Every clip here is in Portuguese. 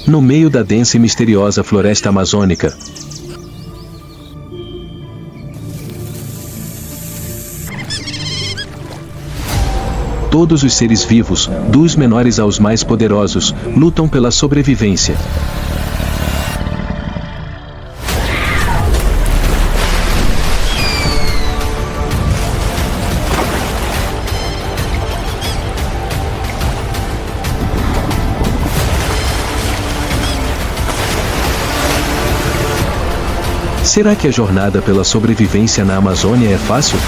No meio da densa e misteriosa floresta amazônica, todos os seres vivos, dos menores aos mais poderosos, lutam pela sobrevivência. Será que a jornada pela sobrevivência na Amazônia é fácil?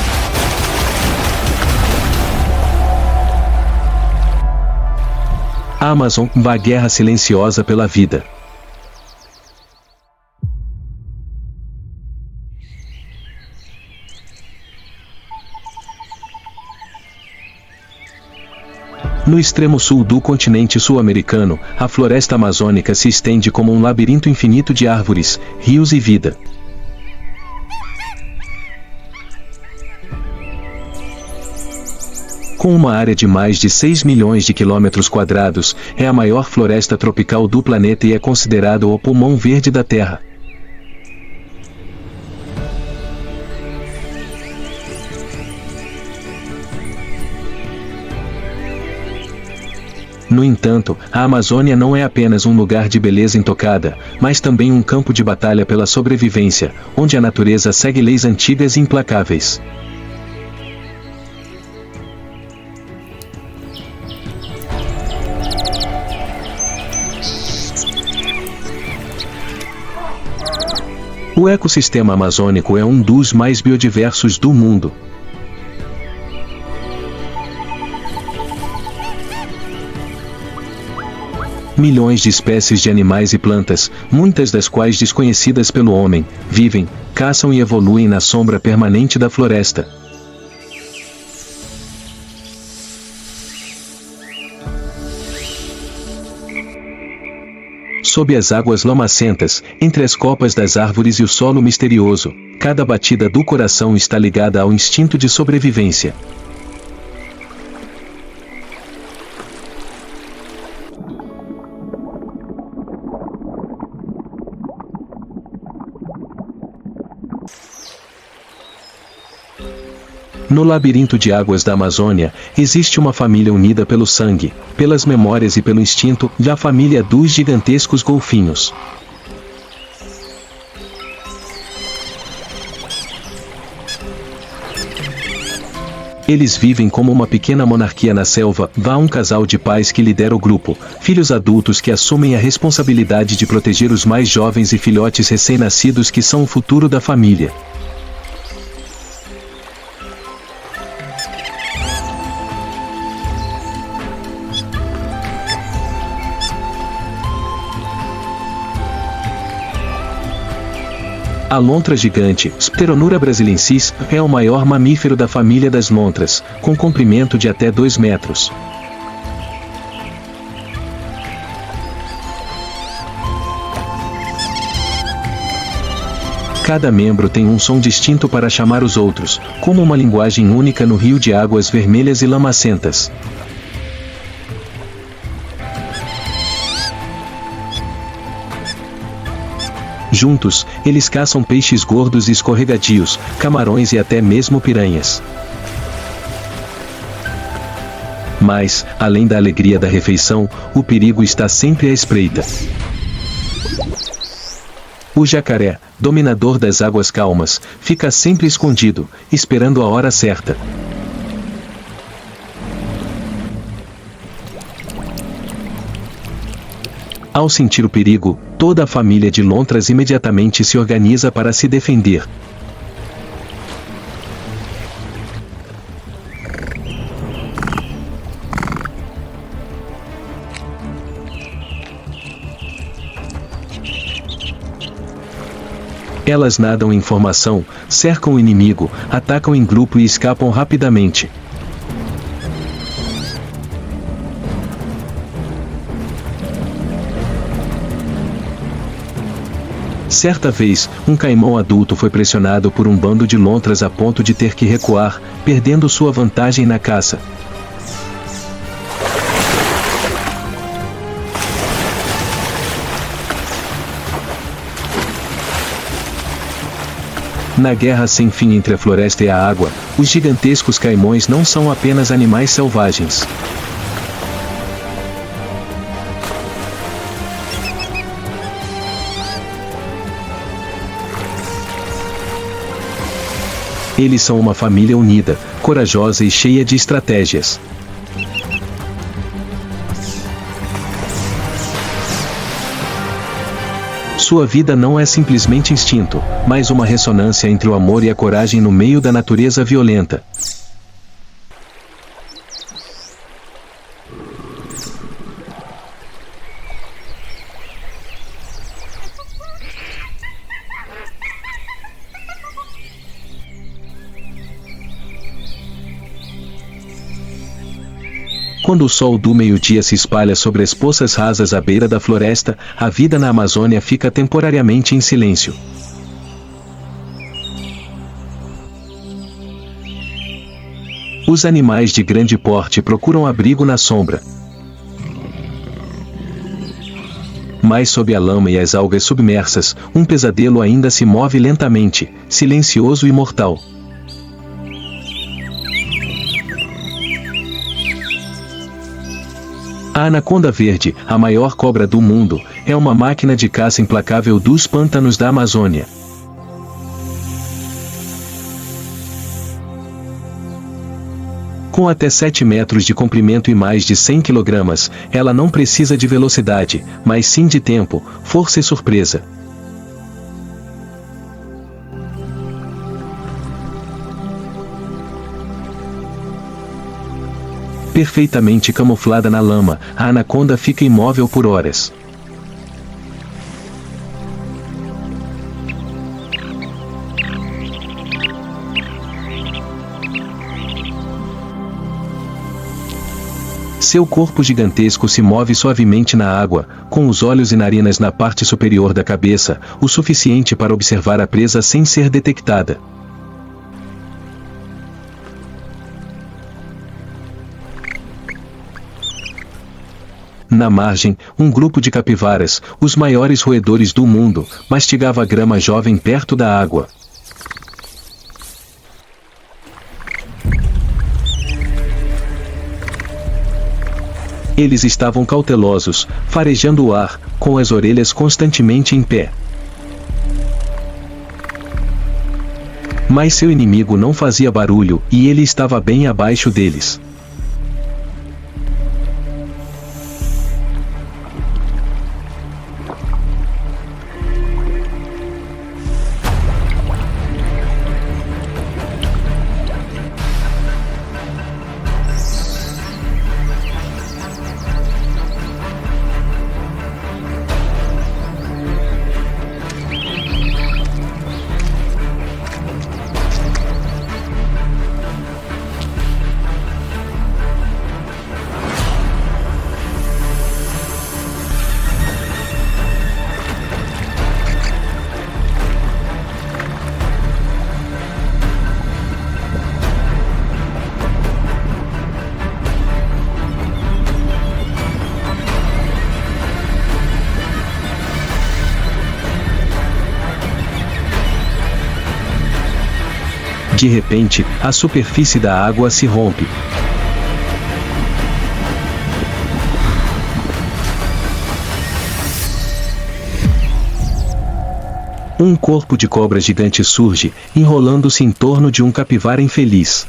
A Amazon, uma guerra silenciosa pela vida. No extremo sul do continente sul-americano, a floresta amazônica se estende como um labirinto infinito de árvores, rios e vida. Com uma área de mais de 6 milhões de quilômetros quadrados, é a maior floresta tropical do planeta e é considerado o pulmão verde da Terra. No entanto, a Amazônia não é apenas um lugar de beleza intocada, mas também um campo de batalha pela sobrevivência, onde a natureza segue leis antigas e implacáveis. O ecossistema amazônico é um dos mais biodiversos do mundo. Milhões de espécies de animais e plantas, muitas das quais desconhecidas pelo homem, vivem, caçam e evoluem na sombra permanente da floresta. Sob as águas lamacentas, entre as copas das árvores e o solo misterioso, cada batida do coração está ligada ao instinto de sobrevivência. No labirinto de águas da Amazônia, existe uma família unida pelo sangue, pelas memórias e pelo instinto, a família dos gigantescos golfinhos. Eles vivem como uma pequena monarquia na selva, há um casal de pais que lidera o grupo, filhos adultos que assumem a responsabilidade de proteger os mais jovens e filhotes recém-nascidos que são o futuro da família. A lontra gigante, Pteronura brasiliensis, é o maior mamífero da família das lontras, com comprimento de até 2 metros. Cada membro tem um som distinto para chamar os outros, como uma linguagem única no rio de águas vermelhas e lamacentas. Juntos, eles caçam peixes gordos e escorregadios, camarões e até mesmo piranhas. Mas, além da alegria da refeição, o perigo está sempre à espreita. O jacaré, dominador das águas calmas, fica sempre escondido, esperando a hora certa. Ao sentir o perigo, toda a família de lontras imediatamente se organiza para se defender. Elas nadam em formação, cercam o inimigo, atacam em grupo e escapam rapidamente. Certa vez, um caimão adulto foi pressionado por um bando de lontras a ponto de ter que recuar, perdendo sua vantagem na caça. Na guerra sem fim entre a floresta e a água, os gigantescos caimões não são apenas animais selvagens. Eles são uma família unida, corajosa e cheia de estratégias. Sua vida não é simplesmente instinto, mas uma ressonância entre o amor e a coragem no meio da natureza violenta. Quando o sol do meio-dia se espalha sobre as poças rasas à beira da floresta, a vida na Amazônia fica temporariamente em silêncio. Os animais de grande porte procuram abrigo na sombra. Mas sob a lama e as algas submersas, um pesadelo ainda se move lentamente, silencioso e mortal. A anaconda verde, a maior cobra do mundo, é uma máquina de caça implacável dos pântanos da Amazônia. Com até 7 metros de comprimento e mais de 100 kg, ela não precisa de velocidade, mas sim de tempo, força e surpresa. Perfeitamente camuflada na lama, a anaconda fica imóvel por horas. Seu corpo gigantesco se move suavemente na água, com os olhos e narinas na parte superior da cabeça, o suficiente para observar a presa sem ser detectada. Na margem, um grupo de capivaras, os maiores roedores do mundo, mastigava a grama jovem perto da água. Eles estavam cautelosos, farejando o ar, com as orelhas constantemente em pé. Mas seu inimigo não fazia barulho, e ele estava bem abaixo deles. De repente, a superfície da água se rompe. Um corpo de cobra gigante surge, enrolando-se em torno de um capivara infeliz.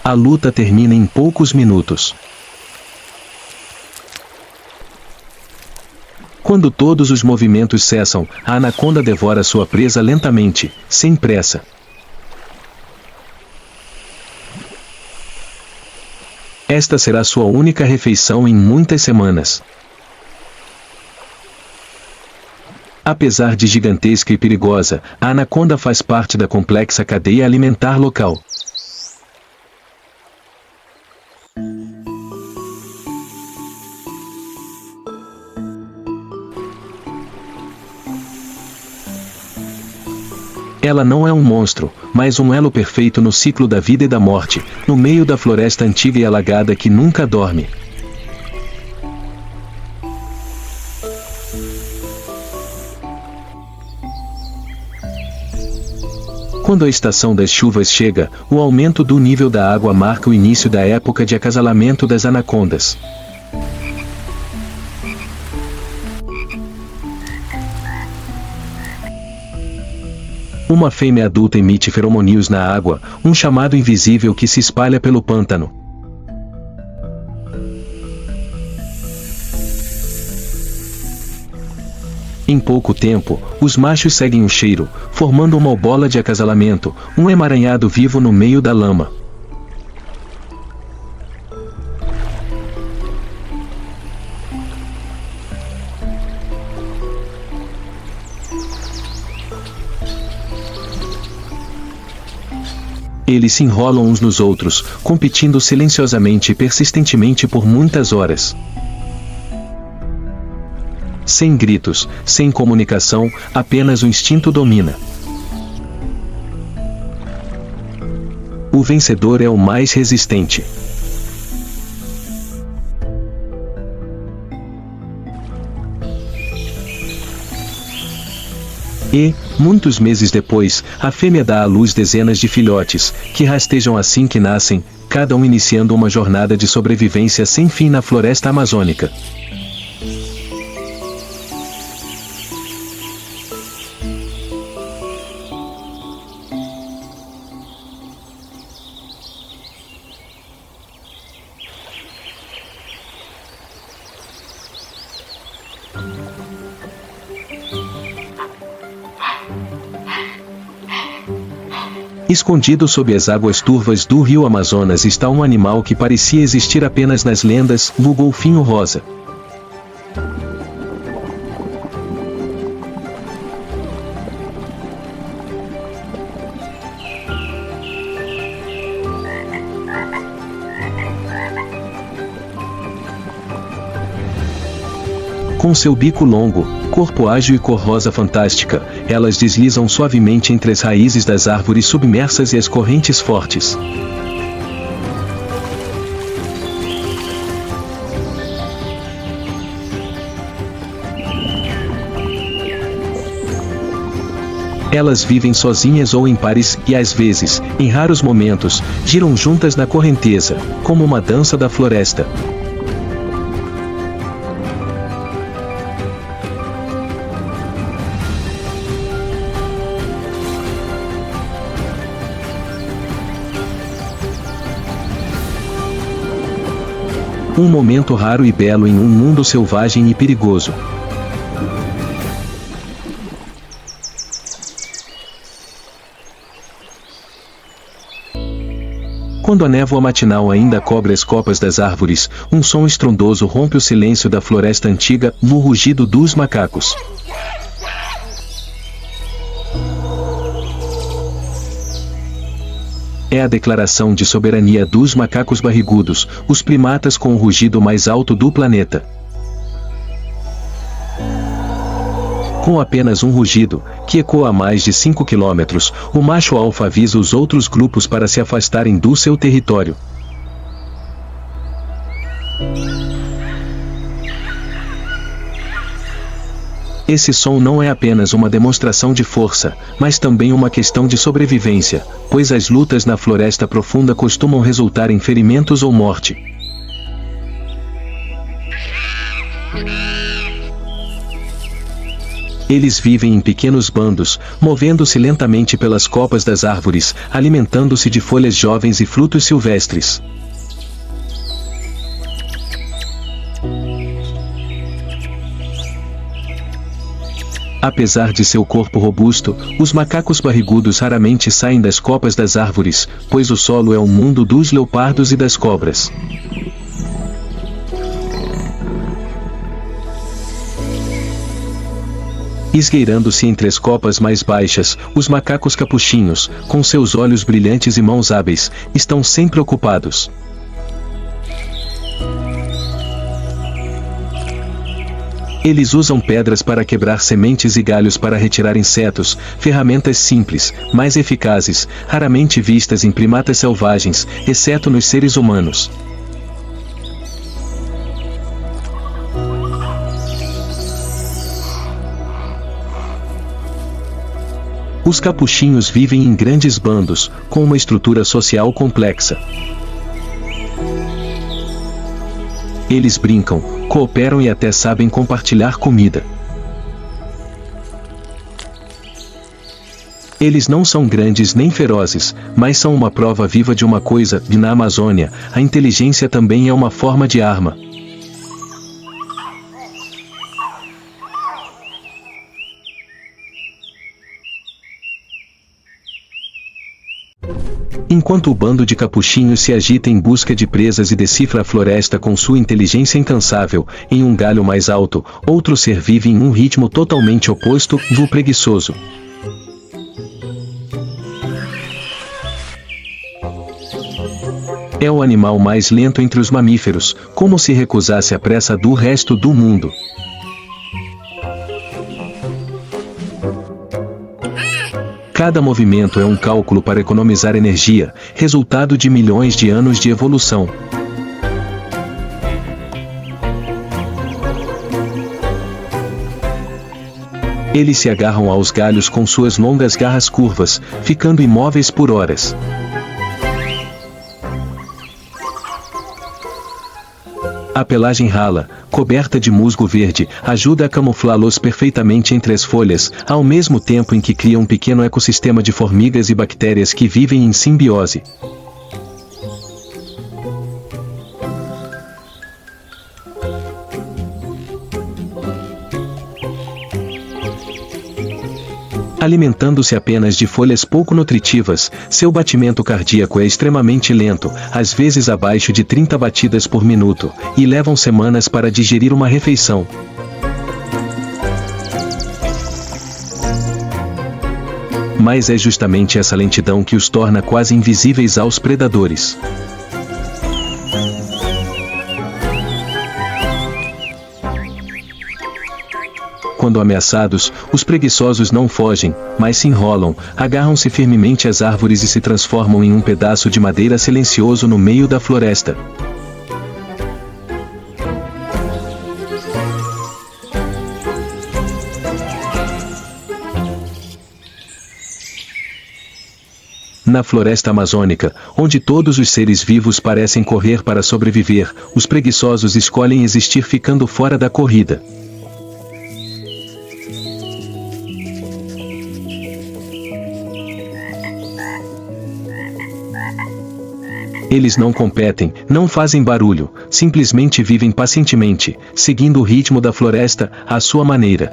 A luta termina em poucos minutos. Quando todos os movimentos cessam, a anaconda devora sua presa lentamente, sem pressa. Esta será sua única refeição em muitas semanas. Apesar de gigantesca e perigosa, a anaconda faz parte da complexa cadeia alimentar local. Ela não é um monstro, mas um elo perfeito no ciclo da vida e da morte, no meio da floresta antiga e alagada que nunca dorme. Quando a estação das chuvas chega, o aumento do nível da água marca o início da época de acasalamento das anacondas. Uma fêmea adulta emite feromônios na água, um chamado invisível que se espalha pelo pântano. Em pouco tempo, os machos seguem o cheiro, formando uma bola de acasalamento, um emaranhado vivo no meio da lama. Eles se enrolam uns nos outros, competindo silenciosamente e persistentemente por muitas horas. Sem gritos, sem comunicação, apenas o instinto domina. O vencedor é o mais resistente. E, muitos meses depois, a fêmea dá à luz dezenas de filhotes, que rastejam assim que nascem, cada um iniciando uma jornada de sobrevivência sem fim na floresta amazônica. Escondido sob as águas turvas do rio Amazonas está um animal que parecia existir apenas nas lendas, o golfinho rosa. Com seu bico longo, corpo ágil e cor rosa fantástica, elas deslizam suavemente entre as raízes das árvores submersas e as correntes fortes. Elas vivem sozinhas ou em pares e, às vezes, em raros momentos, giram juntas na correnteza, como uma dança da floresta. Um momento raro e belo em um mundo selvagem e perigoso. Quando a névoa matinal ainda cobre as copas das árvores, um som estrondoso rompe o silêncio da floresta antiga, no rugido dos macacos. É a declaração de soberania dos macacos barrigudos, os primatas com o rugido mais alto do planeta. Com apenas um rugido, que ecoa a mais de 5 quilômetros, o macho alfa avisa os outros grupos para se afastarem do seu território. Esse som não é apenas uma demonstração de força, mas também uma questão de sobrevivência, pois as lutas na floresta profunda costumam resultar em ferimentos ou morte. Eles vivem em pequenos bandos, movendo-se lentamente pelas copas das árvores, alimentando-se de folhas jovens e frutos silvestres. Apesar de seu corpo robusto, os macacos barrigudos raramente saem das copas das árvores, pois o solo é o mundo dos leopardos e das cobras. Esgueirando-se entre as copas mais baixas, os macacos capuchinhos, com seus olhos brilhantes e mãos hábeis, estão sempre ocupados. Eles usam pedras para quebrar sementes e galhos para retirar insetos, ferramentas simples, mas eficazes, raramente vistas em primatas selvagens, exceto nos seres humanos. Os capuchinhos vivem em grandes bandos, com uma estrutura social complexa. Eles brincam, cooperam e até sabem compartilhar comida. Eles não são grandes nem ferozes, mas são uma prova viva de uma coisa, e na Amazônia, a inteligência também é uma forma de arma. Enquanto o bando de capuchinhos se agita em busca de presas e decifra a floresta com sua inteligência incansável, em um galho mais alto, outro ser vive em um ritmo totalmente oposto, o preguiçoso. É o animal mais lento entre os mamíferos, como se recusasse a pressa do resto do mundo. Cada movimento é um cálculo para economizar energia, resultado de milhões de anos de evolução. Eles se agarram aos galhos com suas longas garras curvas, ficando imóveis por horas. A pelagem rala, coberta de musgo verde, ajuda a camuflá-los perfeitamente entre as folhas, ao mesmo tempo em que cria um pequeno ecossistema de formigas e bactérias que vivem em simbiose. Alimentando-se apenas de folhas pouco nutritivas, seu batimento cardíaco é extremamente lento, às vezes abaixo de 30 batidas por minuto, e levam semanas para digerir uma refeição. Mas é justamente essa lentidão que os torna quase invisíveis aos predadores. Quando ameaçados, os preguiçosos não fogem, mas se enrolam, agarram-se firmemente às árvores e se transformam em um pedaço de madeira silencioso no meio da floresta. Na floresta amazônica, onde todos os seres vivos parecem correr para sobreviver, os preguiçosos escolhem existir ficando fora da corrida. Eles não competem, não fazem barulho, simplesmente vivem pacientemente, seguindo o ritmo da floresta, à sua maneira.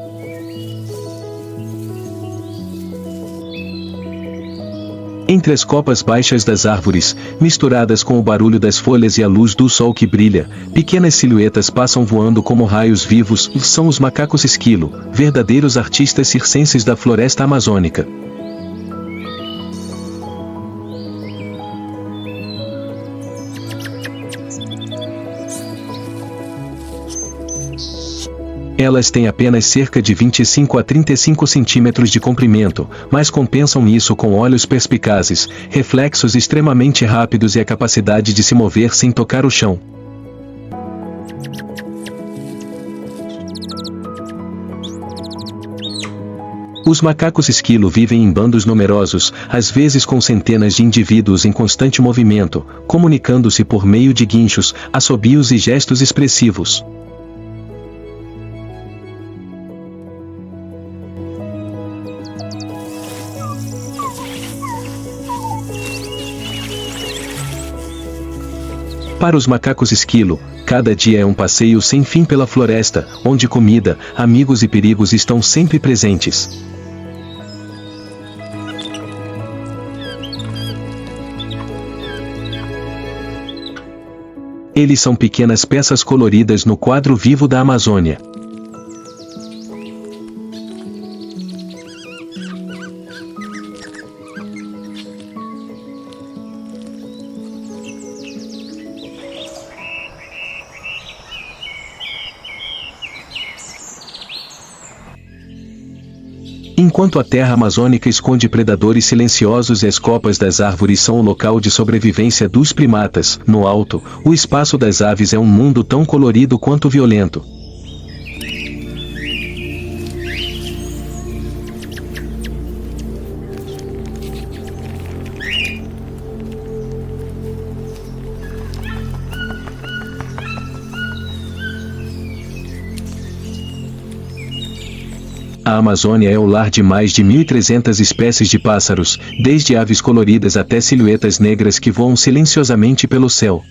Entre as copas baixas das árvores, misturadas com o barulho das folhas e a luz do sol que brilha, pequenas silhuetas passam voando como raios vivos, são os macacos esquilo, verdadeiros artistas circenses da floresta amazônica. Elas têm apenas cerca de 25 a 35 centímetros de comprimento, mas compensam isso com olhos perspicazes, reflexos extremamente rápidos e a capacidade de se mover sem tocar o chão. Os macacos esquilo vivem em bandos numerosos, às vezes com centenas de indivíduos em constante movimento, comunicando-se por meio de guinchos, assobios e gestos expressivos. Para os macacos esquilo, cada dia é um passeio sem fim pela floresta, onde comida, amigos e perigos estão sempre presentes. Eles são pequenas peças coloridas no quadro vivo da Amazônia. Enquanto a terra amazônica esconde predadores silenciosos e as copas das árvores são o local de sobrevivência dos primatas, no alto, o espaço das aves é um mundo tão colorido quanto violento. Amazônia é o lar de mais de 1.300 espécies de pássaros, desde aves coloridas até silhuetas negras que voam silenciosamente pelo céu.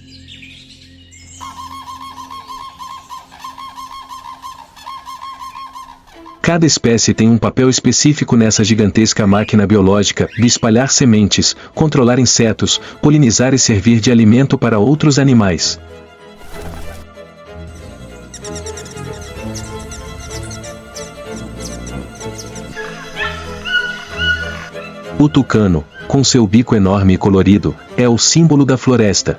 Cada espécie tem um papel específico nessa gigantesca máquina biológica de espalhar sementes, controlar insetos, polinizar e servir de alimento para outros animais. O tucano, com seu bico enorme e colorido, é o símbolo da floresta.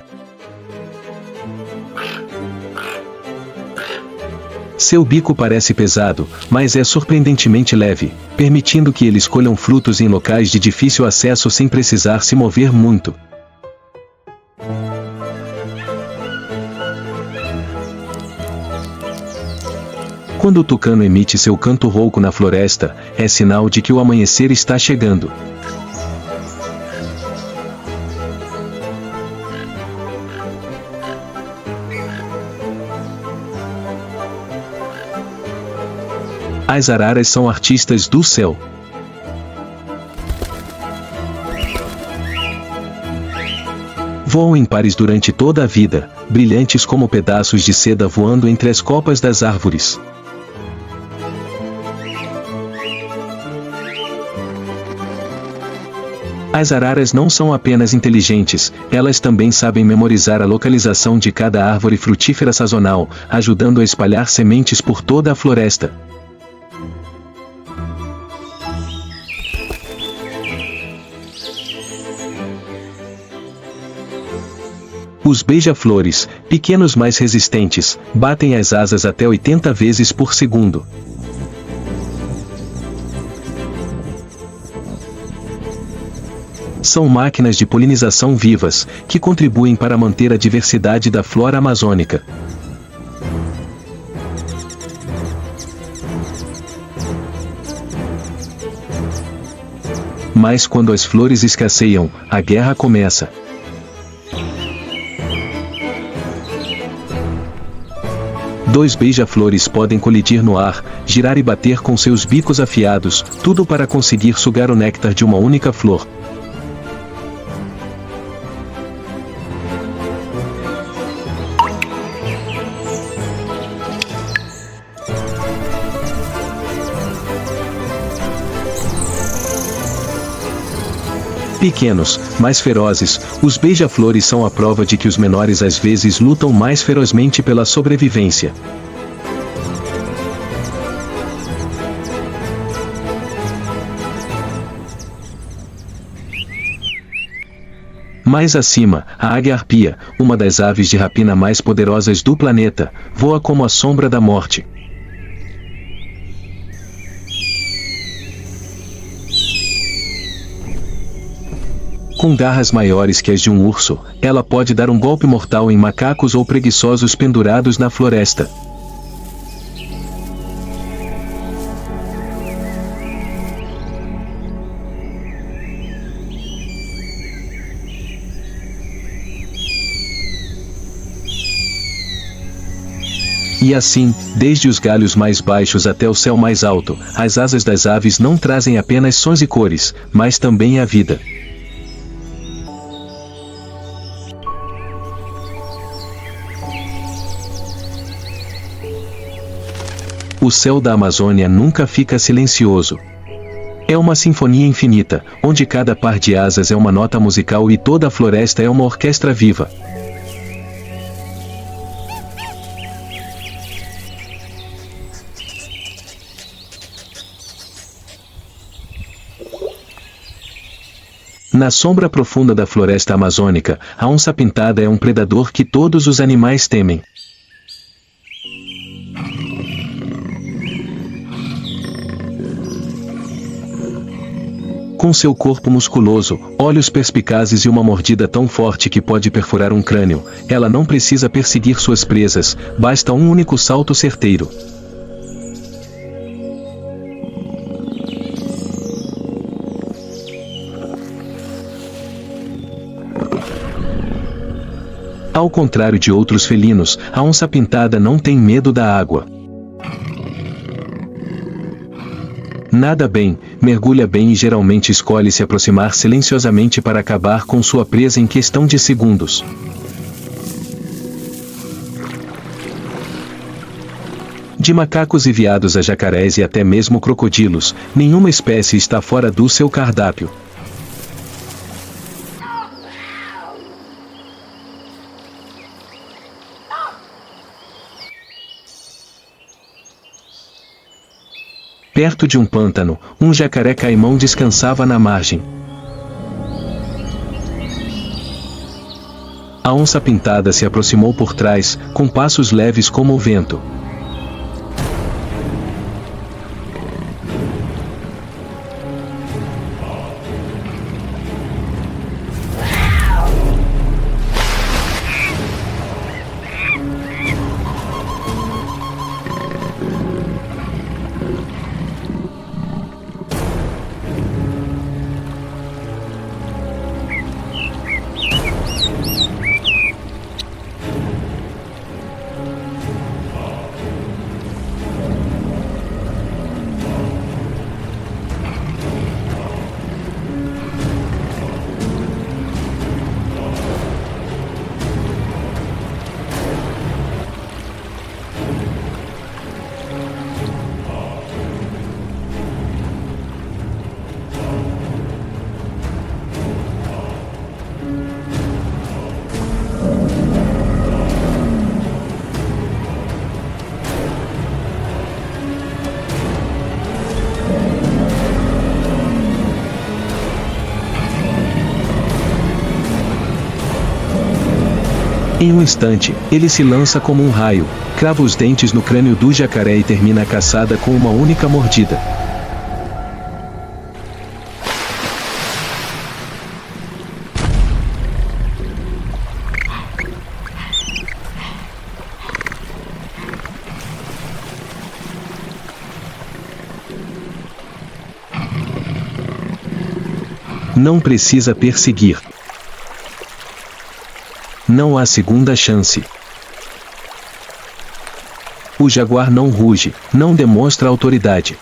Seu bico parece pesado, mas é surpreendentemente leve, permitindo que ele escolha frutos em locais de difícil acesso sem precisar se mover muito. Quando o tucano emite seu canto rouco na floresta, é sinal de que o amanhecer está chegando. As araras são artistas do céu. Voam em pares durante toda a vida, brilhantes como pedaços de seda voando entre as copas das árvores. As araras não são apenas inteligentes, elas também sabem memorizar a localização de cada árvore frutífera sazonal, ajudando a espalhar sementes por toda a floresta. Os beija-flores, pequenos mais resistentes, batem as asas até 80 vezes por segundo. São máquinas de polinização vivas, que contribuem para manter a diversidade da flora amazônica. Mas quando as flores escasseiam, a guerra começa. Dois beija-flores podem colidir no ar, girar e bater com seus bicos afiados, tudo para conseguir sugar o néctar de uma única flor. Pequenos, mais ferozes, os beija-flores são a prova de que os menores às vezes lutam mais ferozmente pela sobrevivência. Mais acima, a águia-arpia, uma das aves de rapina mais poderosas do planeta, voa como a sombra da morte. Com garras maiores que as de um urso, ela pode dar um golpe mortal em macacos ou preguiçosos pendurados na floresta. E assim, desde os galhos mais baixos até o céu mais alto, as asas das aves não trazem apenas sons e cores, mas também a vida. O céu da Amazônia nunca fica silencioso. É uma sinfonia infinita, onde cada par de asas é uma nota musical e toda a floresta é uma orquestra viva. Na sombra profunda da floresta amazônica, a onça-pintada é um predador que todos os animais temem. Com seu corpo musculoso, olhos perspicazes e uma mordida tão forte que pode perfurar um crânio, ela não precisa perseguir suas presas, basta um único salto certeiro. Ao contrário de outros felinos, a onça-pintada não tem medo da água. Nada bem, mergulha bem e geralmente escolhe se aproximar silenciosamente para acabar com sua presa em questão de segundos. De macacos e veados a jacarés e até mesmo crocodilos, nenhuma espécie está fora do seu cardápio. Perto de um pântano, um jacaré-caimão descansava na margem. A onça-pintada se aproximou por trás, com passos leves como o vento. Em um instante, ele se lança como um raio, crava os dentes no crânio do jacaré e termina a caçada com uma única mordida. Não precisa perseguir. Não há segunda chance. O jaguar não ruge, não demonstra autoridade.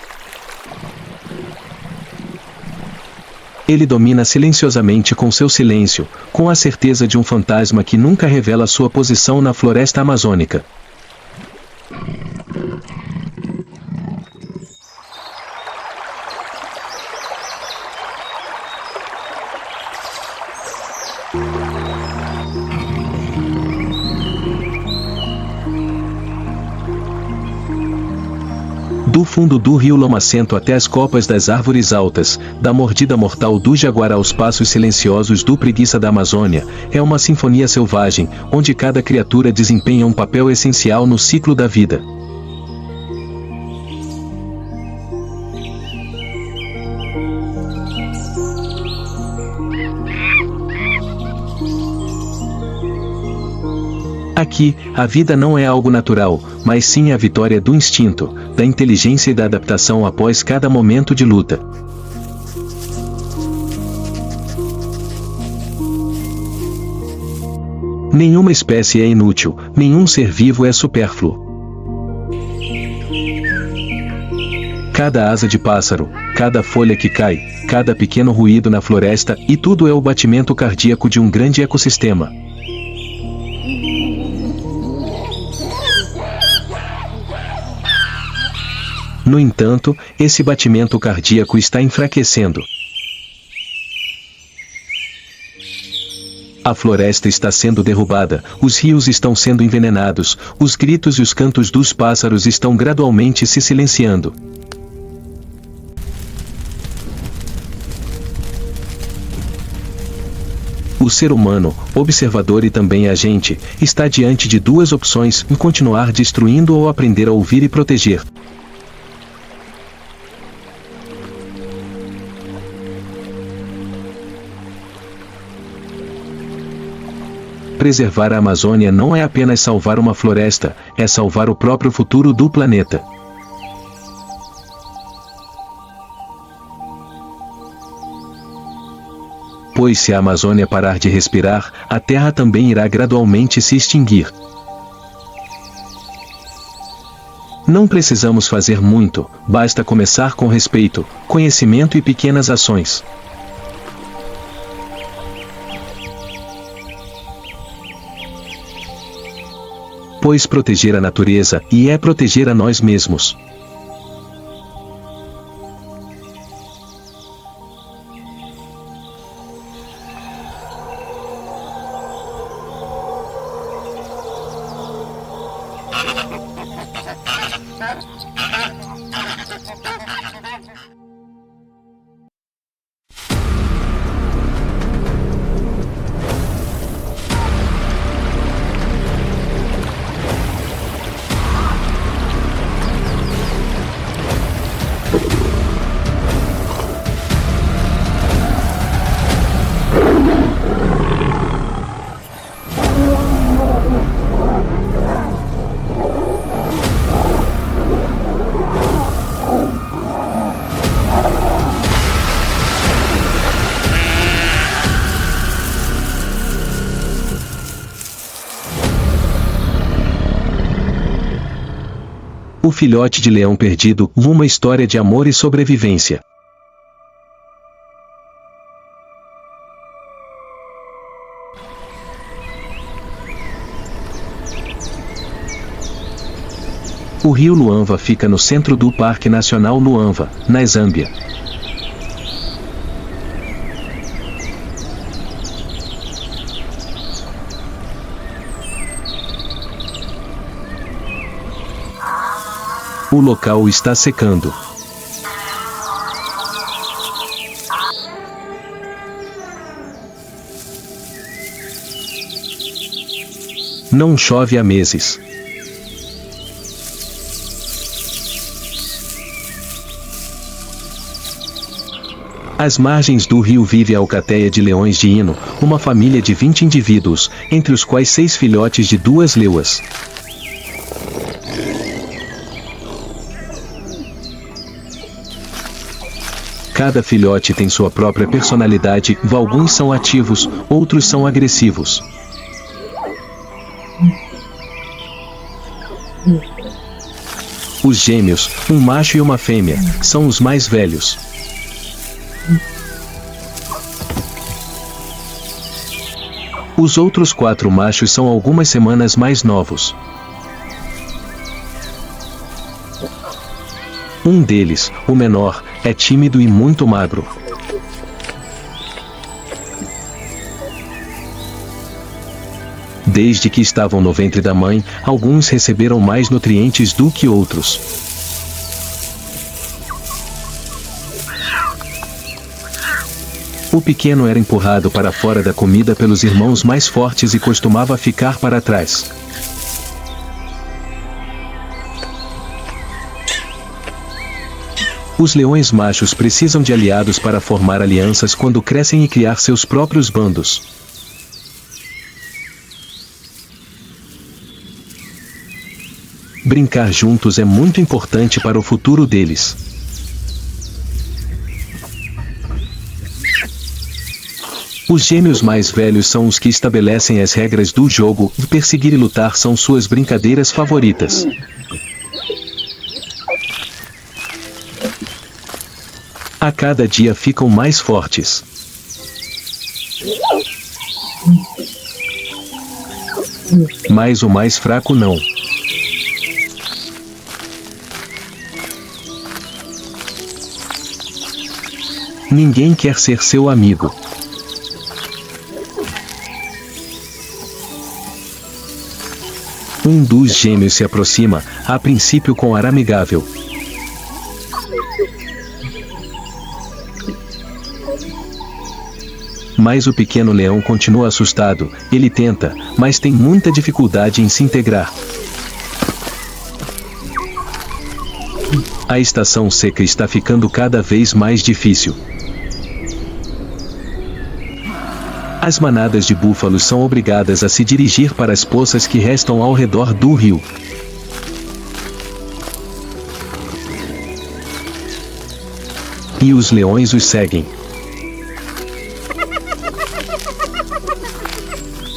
Ele domina silenciosamente com seu silêncio, com a certeza de um fantasma que nunca revela sua posição na floresta amazônica. Do fundo do rio Lomacento até as copas das árvores altas, da mordida mortal do jaguar aos passos silenciosos do preguiça da Amazônia, é uma sinfonia selvagem, onde cada criatura desempenha um papel essencial no ciclo da vida. Aqui, a vida não é algo natural, mas sim a vitória do instinto, da inteligência e da adaptação após cada momento de luta. Nenhuma espécie é inútil, nenhum ser vivo é supérfluo. Cada asa de pássaro, cada folha que cai, cada pequeno ruído na floresta, e tudo é o batimento cardíaco de um grande ecossistema. No entanto, esse batimento cardíaco está enfraquecendo. A floresta está sendo derrubada, os rios estão sendo envenenados, os gritos e os cantos dos pássaros estão gradualmente se silenciando. O ser humano, observador e também agente, está diante de duas opções: em continuar destruindo ou aprender a ouvir e proteger. Preservar a Amazônia não é apenas salvar uma floresta, é salvar o próprio futuro do planeta. Pois se a Amazônia parar de respirar, a Terra também irá gradualmente se extinguir. Não precisamos fazer muito, basta começar com respeito, conhecimento e pequenas ações. Pois proteger a natureza é proteger a nós mesmos. O filhote de leão perdido, uma história de amor e sobrevivência. O rio Luanva fica no centro do Parque Nacional Luanva, na Zâmbia. O local está secando. Não chove há meses. Às margens do rio vive a alcateia de leões de hino, uma família de 20 indivíduos, entre os quais 6 filhotes de 2 leoas. Cada filhote tem sua própria personalidade, alguns são ativos, outros são agressivos. Os gêmeos, um macho e uma fêmea, são os mais velhos. Os outros 4 machos são algumas semanas mais novos. Um deles, o menor, é tímido e muito magro. Desde que estavam no ventre da mãe, alguns receberam mais nutrientes do que outros. O pequeno era empurrado para fora da comida pelos irmãos mais fortes e costumava ficar para trás. Os leões machos precisam de aliados para formar alianças quando crescem e criar seus próprios bandos. Brincar juntos é muito importante para o futuro deles. Os gêmeos mais velhos são os que estabelecem as regras do jogo, e perseguir e lutar são suas brincadeiras favoritas. A cada dia ficam mais fortes. Mas o mais fraco não. Ninguém quer ser seu amigo. Um dos gêmeos se aproxima, a princípio com ar amigável. Mas o pequeno leão continua assustado, ele tenta, mas tem muita dificuldade em se integrar. A estação seca está ficando cada vez mais difícil. As manadas de búfalos são obrigadas a se dirigir para as poças que restam ao redor do rio. E os leões os seguem.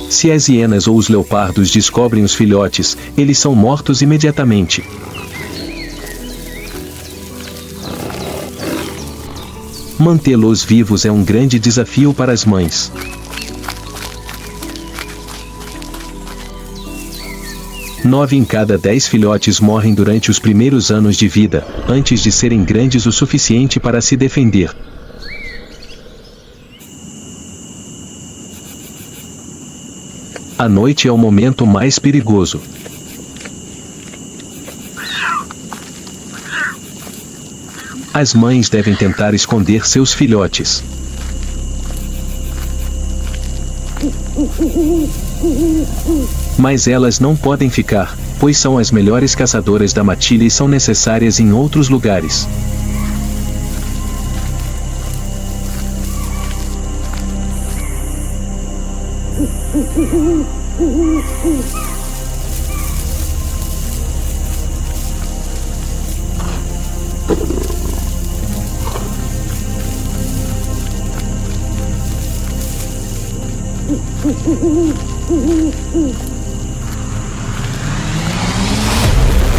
Se as hienas ou os leopardos descobrem os filhotes, eles são mortos imediatamente. Mantê-los vivos é um grande desafio para as mães. Nove em cada 10 filhotes morrem durante os primeiros anos de vida, antes de serem grandes o suficiente para se defender. A noite é o momento mais perigoso. As mães devem tentar esconder seus filhotes. Mas elas não podem ficar, pois são as melhores caçadoras da matilha e são necessárias em outros lugares.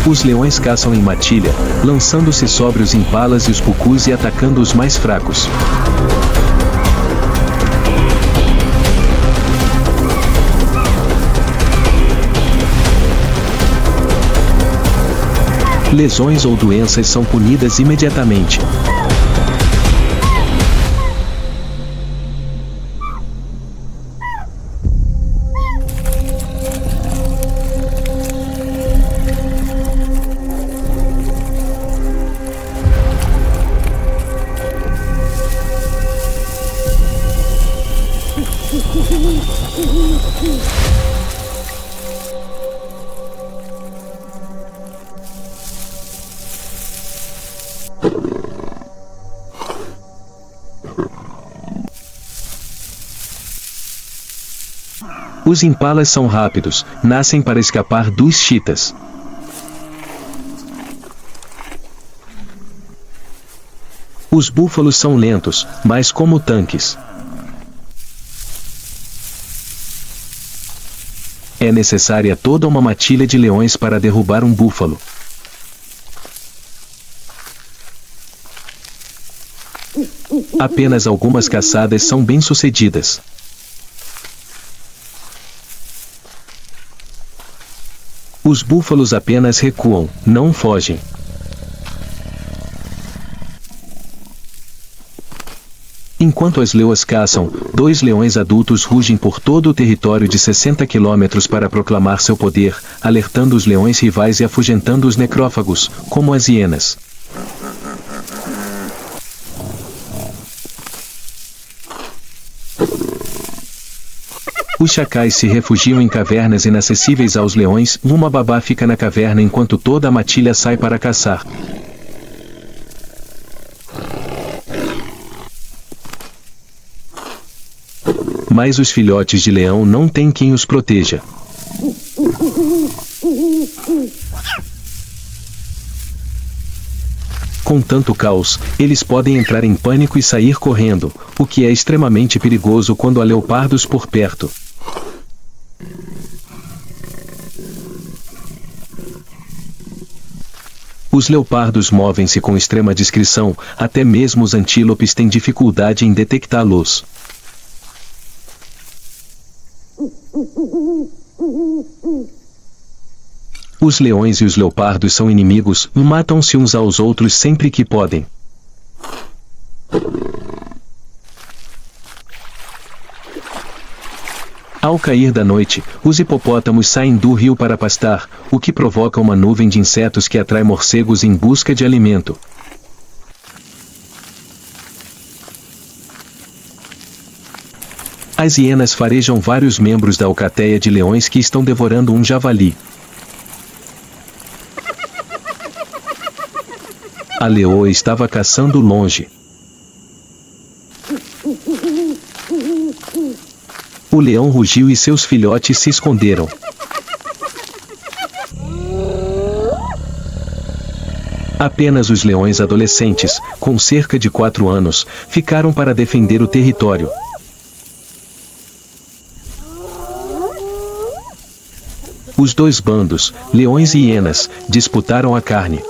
Os leões caçam em matilha, lançando-se sobre os impalas e os pucus e atacando os mais fracos. Lesões ou doenças são punidas imediatamente. Os impalas são rápidos, nascem para escapar dos cheetahs. Os búfalos são lentos, mas como tanques. É necessária toda uma matilha de leões para derrubar um búfalo. Apenas algumas caçadas são bem-sucedidas. Os búfalos apenas recuam, não fogem. Enquanto as leoas caçam, 2 leões adultos rugem por todo o território de 60 km para proclamar seu poder, alertando os leões rivais e afugentando os necrófagos, como as hienas. Os chacais se refugiam em cavernas inacessíveis aos leões. Uma babá fica na caverna enquanto toda a matilha sai para caçar. Mas os filhotes de leão não têm quem os proteja. Com tanto caos, eles podem entrar em pânico e sair correndo, o que é extremamente perigoso quando há leopardos por perto. Os leopardos movem-se com extrema discrição, até mesmo os antílopes têm dificuldade em detectá-los. Os leões e os leopardos são inimigos, matam-se uns aos outros sempre que podem. Ao cair da noite, os hipopótamos saem do rio para pastar, o que provoca uma nuvem de insetos que atrai morcegos em busca de alimento. As hienas farejam vários membros da alcateia de leões que estão devorando um javali. A leoa estava caçando longe. O leão rugiu e seus filhotes se esconderam. Apenas os leões adolescentes, com cerca de 4 anos, ficaram para defender o território. Os 2 bandos, leões e hienas, disputaram a carne.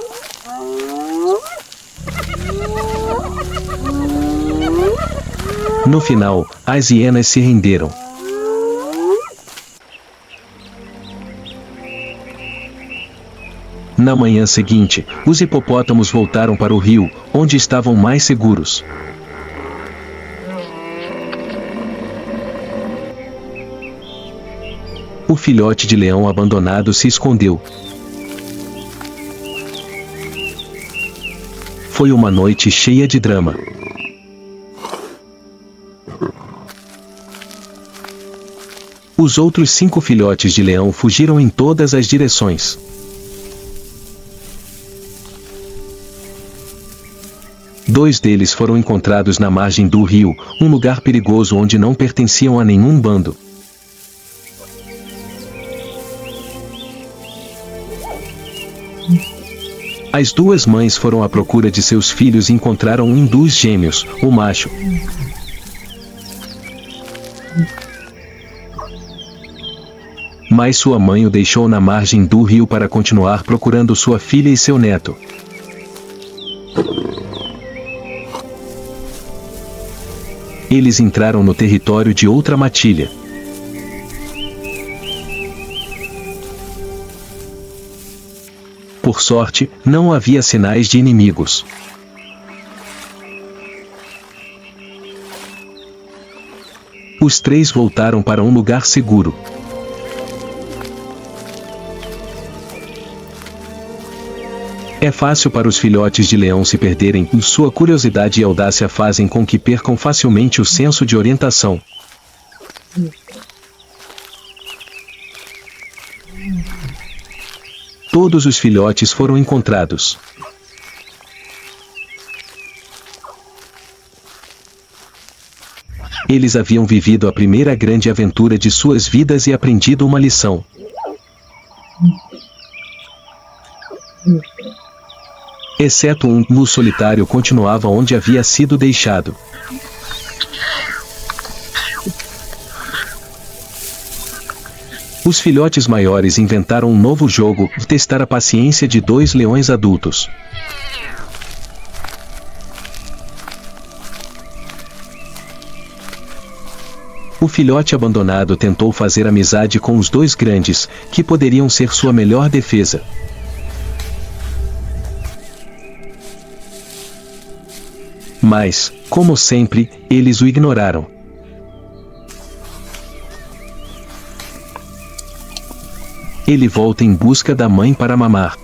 No final, as hienas se renderam. Na manhã seguinte, os hipopótamos voltaram para o rio, onde estavam mais seguros. O filhote de leão abandonado se escondeu. Foi uma noite cheia de drama. Os outros 5 filhotes de leão fugiram em todas as direções. Dois deles foram encontrados na margem do rio, um lugar perigoso onde não pertenciam a nenhum bando. As 2 mães foram à procura de seus filhos e encontraram um dos gêmeos, o macho. Mas sua mãe o deixou na margem do rio para continuar procurando sua filha e seu neto. Eles entraram no território de outra matilha. Por sorte, não havia sinais de inimigos. Os 3 voltaram para um lugar seguro. É fácil para os filhotes de leão se perderem, e sua curiosidade e audácia fazem com que percam facilmente o senso de orientação. Todos os filhotes foram encontrados. Eles haviam vivido a primeira grande aventura de suas vidas e aprendido uma lição. Exceto um, no solitário continuava onde havia sido deixado. Os filhotes maiores inventaram um novo jogo, testar a paciência de 2 leões adultos. O filhote abandonado tentou fazer amizade com os 2 grandes, que poderiam ser sua melhor defesa. Mas, como sempre, eles o ignoraram. Ele volta em busca da mãe para mamar.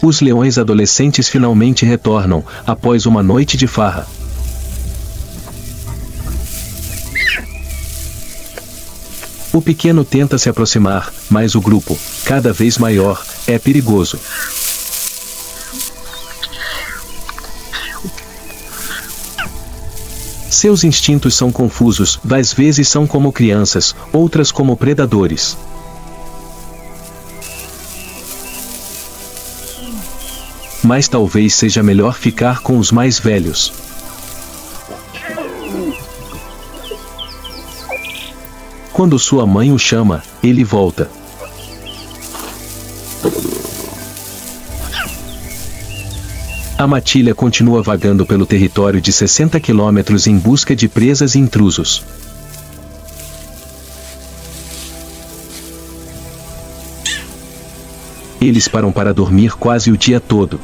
Os leões adolescentes finalmente retornam, após uma noite de farra. O pequeno tenta se aproximar, mas o grupo, cada vez maior, é perigoso. Seus instintos são confusos, às vezes são como crianças, outras como predadores. Mas talvez seja melhor ficar com os mais velhos. Quando sua mãe o chama, ele volta. A matilha continua vagando pelo território de 60 quilômetros em busca de presas e intrusos. Eles param para dormir quase o dia todo.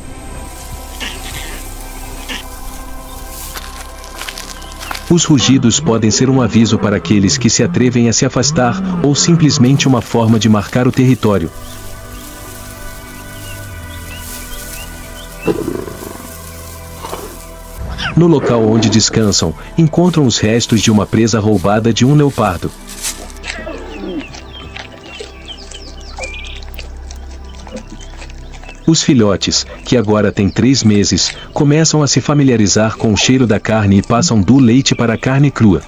Os rugidos podem ser um aviso para aqueles que se atrevem a se afastar, ou simplesmente uma forma de marcar o território. No local onde descansam, encontram os restos de uma presa roubada de um leopardo. Os filhotes, que agora têm 3 meses, começam a se familiarizar com o cheiro da carne e passam do leite para a carne crua.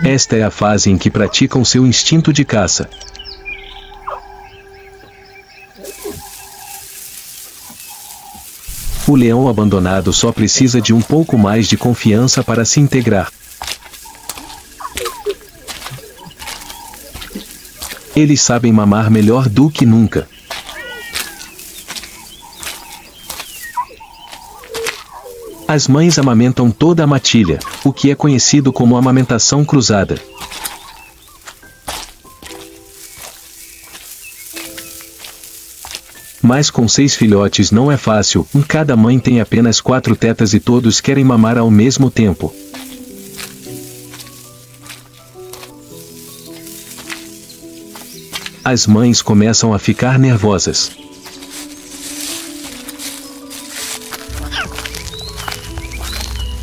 Esta é a fase em que praticam seu instinto de caça. O leão abandonado só precisa de um pouco mais de confiança para se integrar. Eles sabem mamar melhor do que nunca. As mães amamentam toda a matilha, o que é conhecido como amamentação cruzada. Mas com 6 filhotes não é fácil, cada mãe tem apenas 4 tetas e todos querem mamar ao mesmo tempo. As mães começam a ficar nervosas.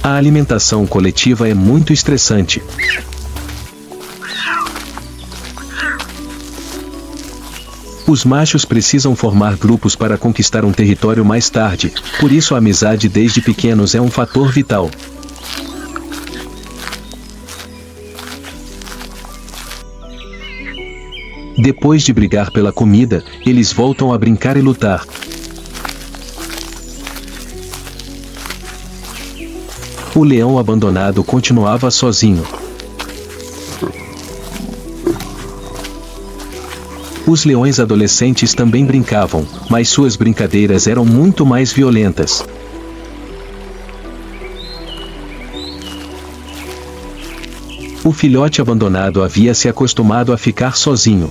A alimentação coletiva é muito estressante. Os machos precisam formar grupos para conquistar um território mais tarde, por isso a amizade desde pequenos é um fator vital. Depois de brigar pela comida, eles voltam a brincar e lutar. O leão abandonado continuava sozinho. Os leões adolescentes também brincavam, mas suas brincadeiras eram muito mais violentas. O filhote abandonado havia se acostumado a ficar sozinho.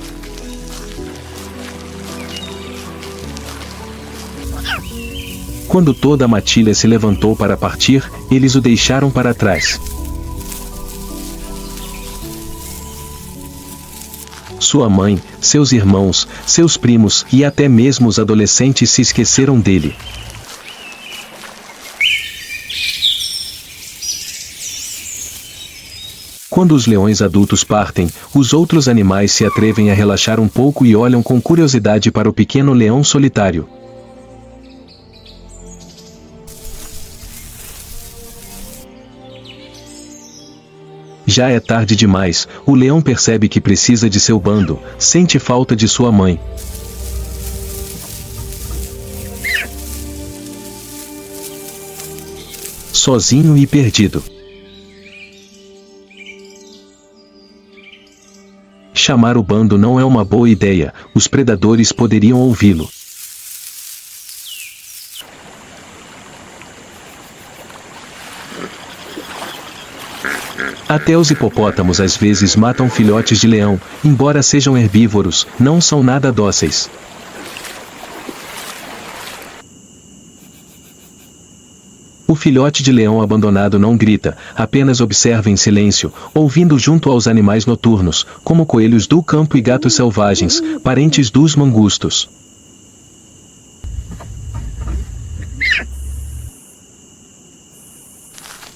Quando toda a matilha se levantou para partir, eles o deixaram para trás. Sua mãe, seus irmãos, seus primos e até mesmo os adolescentes se esqueceram dele. Quando os leões adultos partem, os outros animais se atrevem a relaxar um pouco e olham com curiosidade para o pequeno leão solitário. Já é tarde demais, o leão percebe que precisa de seu bando, sente falta de sua mãe. Sozinho e perdido. Chamar o bando não é uma boa ideia, os predadores poderiam ouvi-lo. Até os hipopótamos às vezes matam filhotes de leão, embora sejam herbívoros, não são nada dóceis. O filhote de leão abandonado não grita, apenas observa em silêncio, ouvindo junto aos animais noturnos, como coelhos do campo e gatos selvagens, parentes dos mangustos.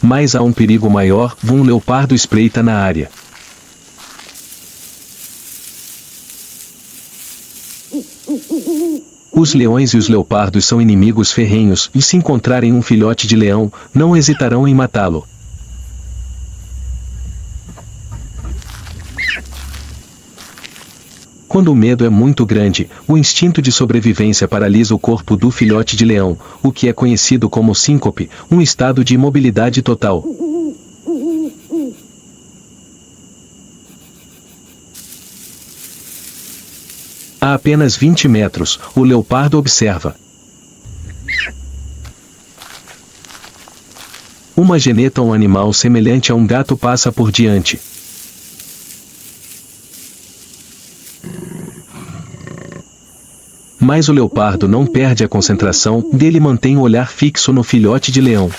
Mas há um perigo maior, um leopardo espreita na área. Os leões e os leopardos são inimigos ferrenhos, e se encontrarem um filhote de leão, não hesitarão em matá-lo. Quando o medo é muito grande, o instinto de sobrevivência paralisa o corpo do filhote de leão, o que é conhecido como síncope, um estado de imobilidade total. A apenas 20 metros, o leopardo observa. Uma geneta, um animal semelhante a um gato, passa por diante. Mas o leopardo não perde a concentração, dele mantém o olhar fixo no filhote de leão.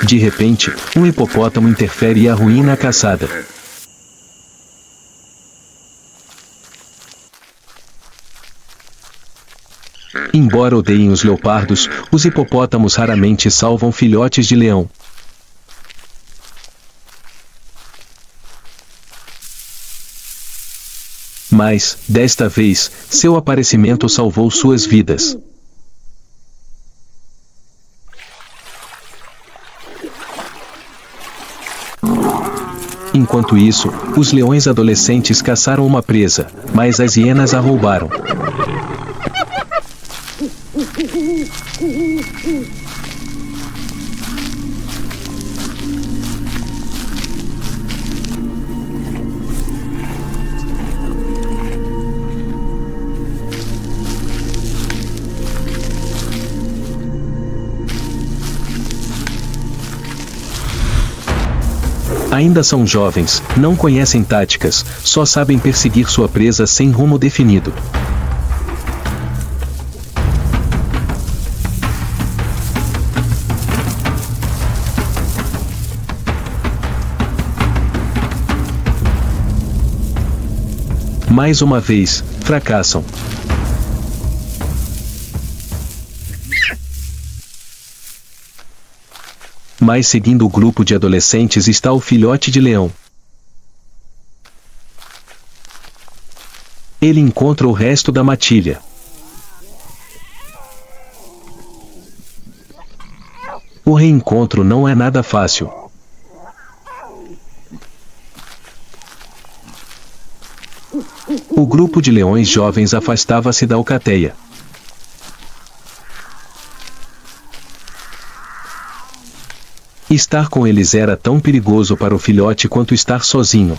De repente, um hipopótamo interfere e arruína a caçada. Embora odeiem os leopardos, os hipopótamos raramente salvam filhotes de leão. Mas, desta vez, seu aparecimento salvou suas vidas. Enquanto isso, os leões adolescentes caçaram uma presa, mas as hienas a roubaram. Ainda são jovens, não conhecem táticas, só sabem perseguir sua presa sem rumo definido. Mais uma vez, fracassam. Mas seguindo o grupo de adolescentes está o filhote de leão. Ele encontra o resto da matilha. O reencontro não é nada fácil. O grupo de leões jovens afastava-se da alcateia. Estar com eles era tão perigoso para o filhote quanto estar sozinho.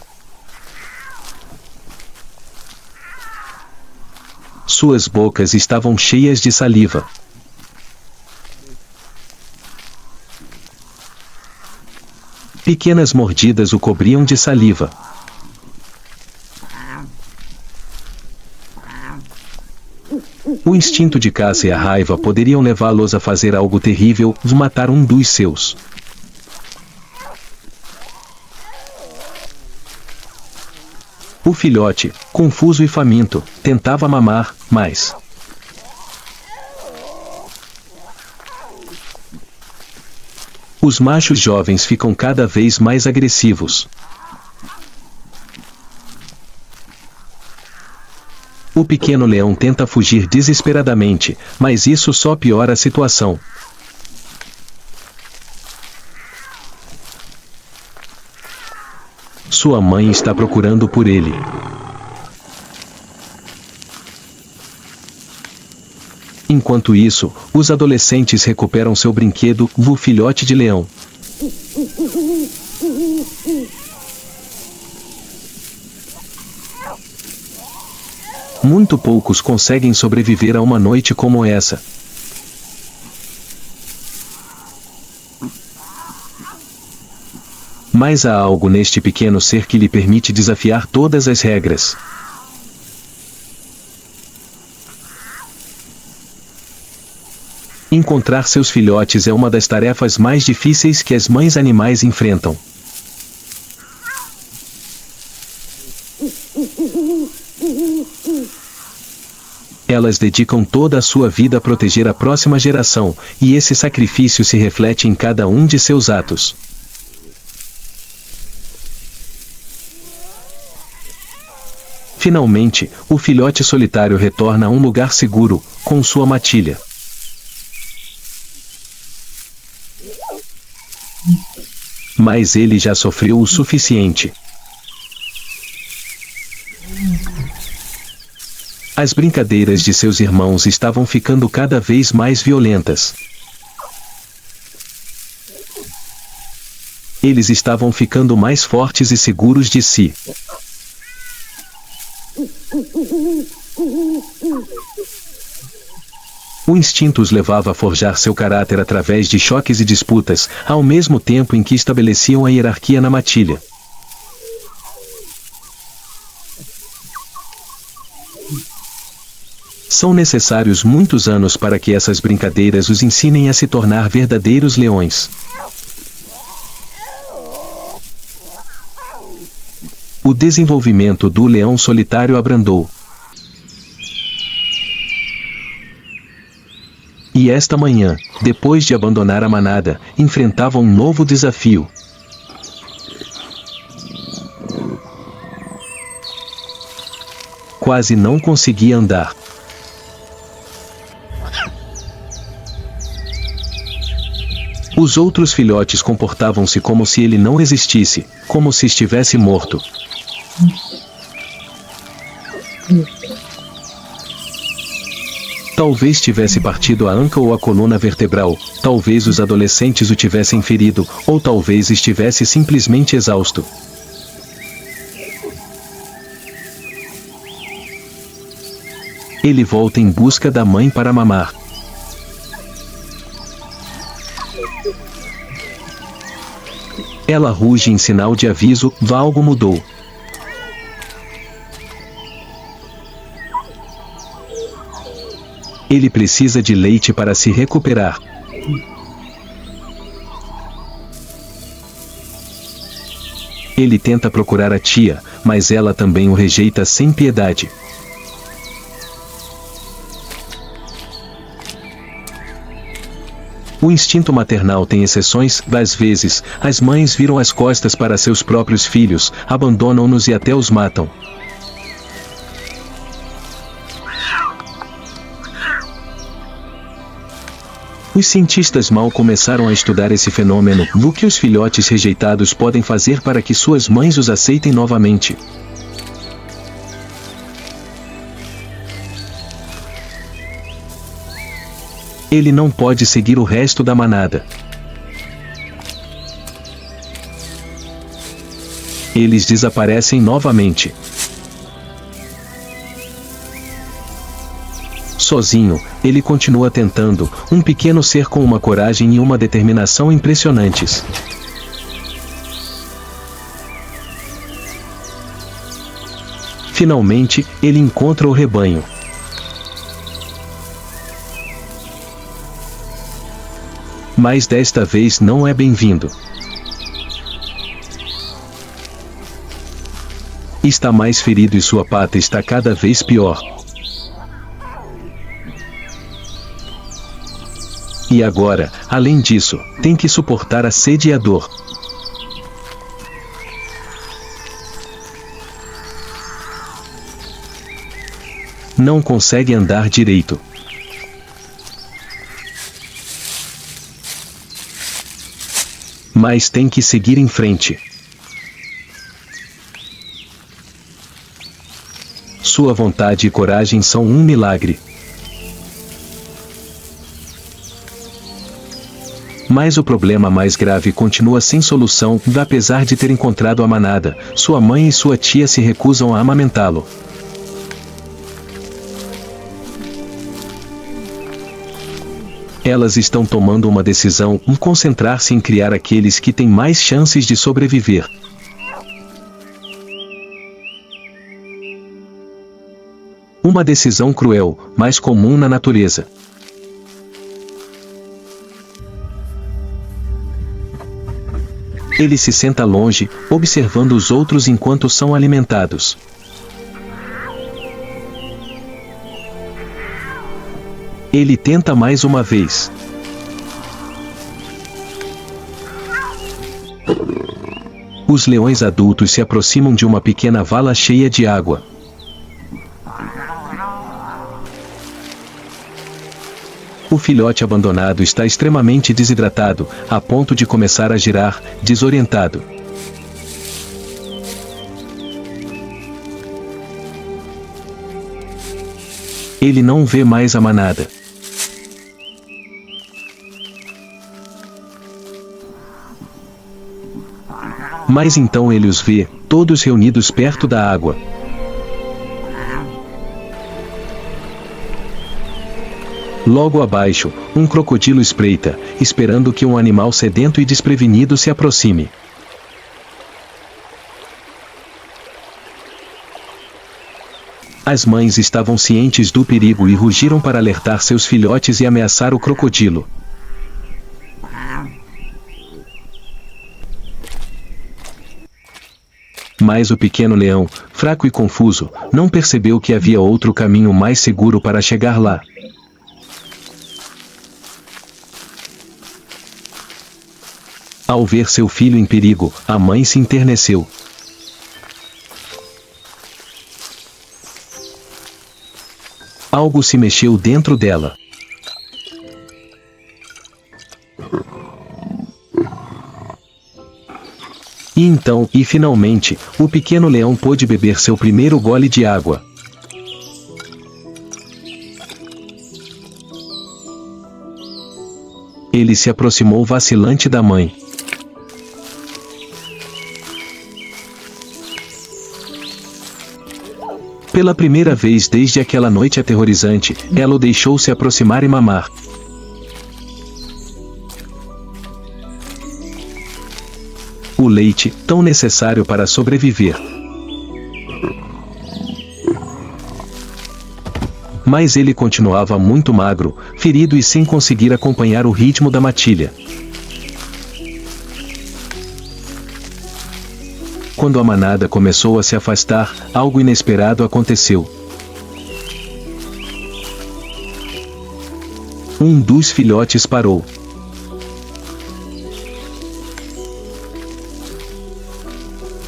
Suas bocas estavam cheias de saliva. Pequenas mordidas o cobriam de saliva. O instinto de caça e a raiva poderiam levá-los a fazer algo terrível, matar um dos seus. O filhote, confuso e faminto, tentava mamar, mas os machos jovens ficam cada vez mais agressivos. O pequeno leão tenta fugir desesperadamente, mas isso só piora a situação. Sua mãe está procurando por ele. Enquanto isso, os adolescentes recuperam seu brinquedo, o filhote de leão. Muito poucos conseguem sobreviver a uma noite como essa. Mas há algo neste pequeno ser que lhe permite desafiar todas as regras. Encontrar seus filhotes é uma das tarefas mais difíceis que as mães animais enfrentam. Elas dedicam toda a sua vida a proteger a próxima geração, e esse sacrifício se reflete em cada um de seus atos. Finalmente, o filhote solitário retorna a um lugar seguro, com sua matilha. Mas ele já sofreu o suficiente. As brincadeiras de seus irmãos estavam ficando cada vez mais violentas. Eles estavam ficando mais fortes e seguros de si. O instinto os levava a forjar seu caráter através de choques e disputas, ao mesmo tempo em que estabeleciam a hierarquia na matilha. São necessários muitos anos para que essas brincadeiras os ensinem a se tornar verdadeiros leões. O desenvolvimento do leão solitário abrandou. E esta manhã, depois de abandonar a manada, enfrentava um novo desafio. Quase não conseguia andar. Os outros filhotes comportavam-se como se ele não existisse, como se estivesse morto. Talvez tivesse partido a anca ou a coluna vertebral, talvez os adolescentes o tivessem ferido, ou talvez estivesse simplesmente exausto. Ele volta em busca da mãe para mamar. Ela ruge em sinal de aviso, algo mudou. Ele precisa de leite para se recuperar. Ele tenta procurar a tia, mas ela também o rejeita sem piedade. O instinto maternal tem exceções, às vezes, as mães viram as costas para seus próprios filhos, abandonam-nos e até os matam. Os cientistas mal começaram a estudar esse fenômeno, o que os filhotes rejeitados podem fazer para que suas mães os aceitem novamente. Ele não pode seguir o resto da manada. Eles desaparecem novamente. Sozinho, ele continua tentando, um pequeno ser com uma coragem e uma determinação impressionantes. Finalmente, ele encontra o rebanho. Mas desta vez não é bem-vindo. Está mais ferido e sua pata está cada vez pior. E agora, além disso, tem que suportar a sede e a dor. Não consegue andar direito. Mas tem que seguir em frente. Sua vontade e coragem são um milagre. Mas o problema mais grave continua sem solução, apesar de ter encontrado a manada, sua mãe e sua tia se recusam a amamentá-lo. Elas estão tomando uma decisão, concentrar-se em criar aqueles que têm mais chances de sobreviver. Uma decisão cruel, mas comum na natureza. Ele se senta longe, observando os outros enquanto são alimentados. Ele tenta mais uma vez. Os leões adultos se aproximam de uma pequena vala cheia de água. O filhote abandonado está extremamente desidratado, a ponto de começar a girar, desorientado. Ele não vê mais a manada. Mas então ele os vê, todos reunidos perto da água. Logo abaixo, um crocodilo espreita, esperando que um animal sedento e desprevenido se aproxime. As mães estavam cientes do perigo e rugiram para alertar seus filhotes e ameaçar o crocodilo. Mas o pequeno leão, fraco e confuso, não percebeu que havia outro caminho mais seguro para chegar lá. Ao ver seu filho em perigo, a mãe se enterneceu. Algo se mexeu dentro dela. E então, e finalmente, o pequeno leão pôde beber seu primeiro gole de água. Ele se aproximou vacilante da mãe. Pela primeira vez desde aquela noite aterrorizante, ela o deixou se aproximar e mamar. o leite, tão necessário para sobreviver. Mas ele continuava muito magro, ferido e sem conseguir acompanhar o ritmo da matilha. Quando a manada começou a se afastar, algo inesperado aconteceu. Um dos filhotes parou.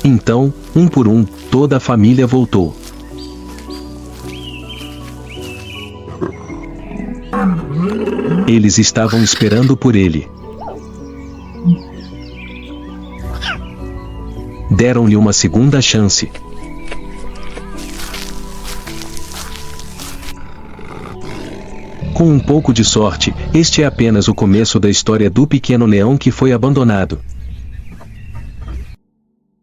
Então, um por um, toda a família voltou. Eles estavam esperando por ele. Deram-lhe uma segunda chance. Com um pouco de sorte, este é apenas o começo da história do pequeno leão que foi abandonado.